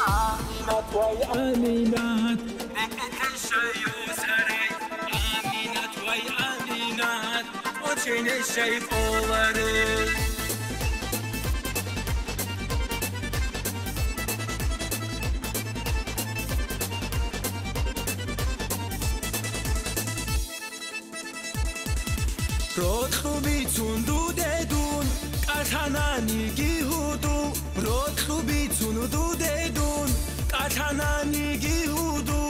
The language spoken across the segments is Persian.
آمینات وای آمینات دقیقه شیو سرای آمینات وای آمینات اوچین شیف اواره رود خوبی تون دوده دون قطعنانی گیهودو رود خوبی تون دوده دون قطعنانی گیهودو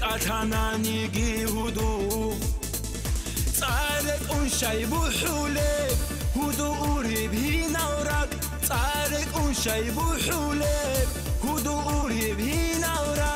قطعنانی گیهودو صارق اون شیبو حوله هودو اوری بهی نورک صارق اون شیبو حوله هودو اوری بهی نورک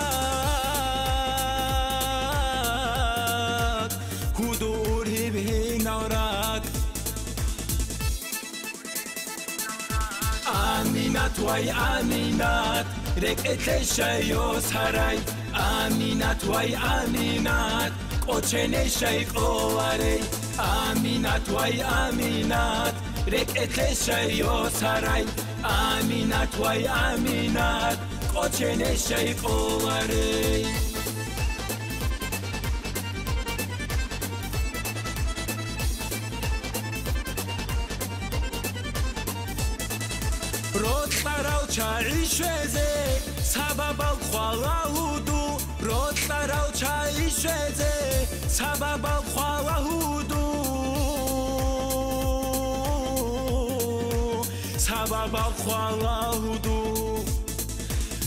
آمینات وای آمینات رکعت شیو سرای آمینات وای آمینات قوچن شیق اواره آمینات وای آمینات رکعت شیو سرای آمینات وای آمینات قوچن شیق اواره رود خراو چای شوزه سبب خواهودو رود خراو چای شوزه سبب خواهودو سبب خواهودو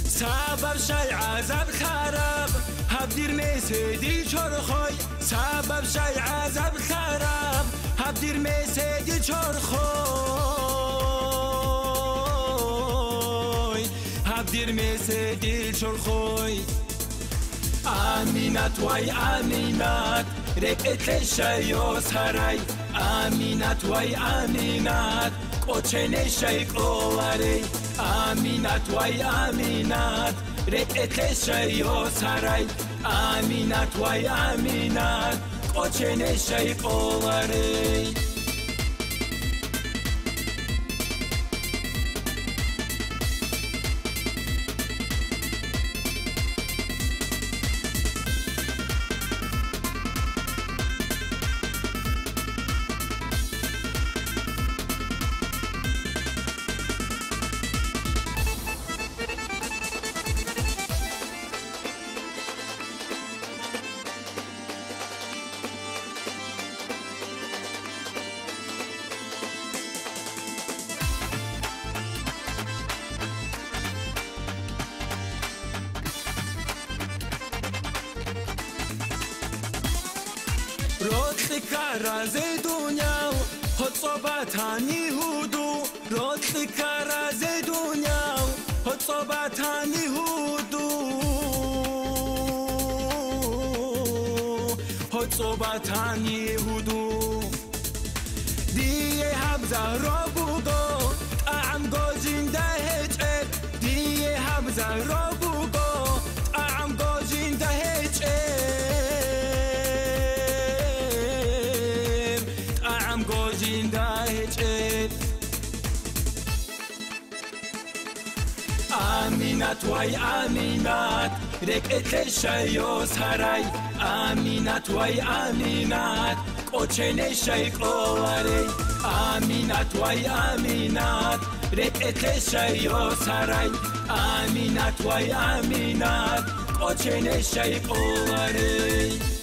سبب شای عذاب خراب هبدیر میسیدی چرخوی سبب شای عذاب خراب هبدیر میسیدی چرخوی هبدیر میسیدی چرخوی آمینات وای آمینات رکعت شیو سرای آمینات وای آمینات قوچن شیق اواره آمینات وای آمینات رکعت شیو سرای آمینات وای آمینات قوچن شیق اواره رود خکار ز دنیا خود صحبتانی هودو رود خکار ز دنیا خود صحبتانی هودو خود صحبتانی هودو دیه حبزه را بودو طعم گازینده هچه دیه حبزه را بودو طعم گازینده هچه آمینات وای آمینات رکعت شیو سرای آمینات وای آمینات قوچن شیق اواره آمینات وای آمینات رکعت شیو سرای آمینات وای آمینات قوچن شیق اواره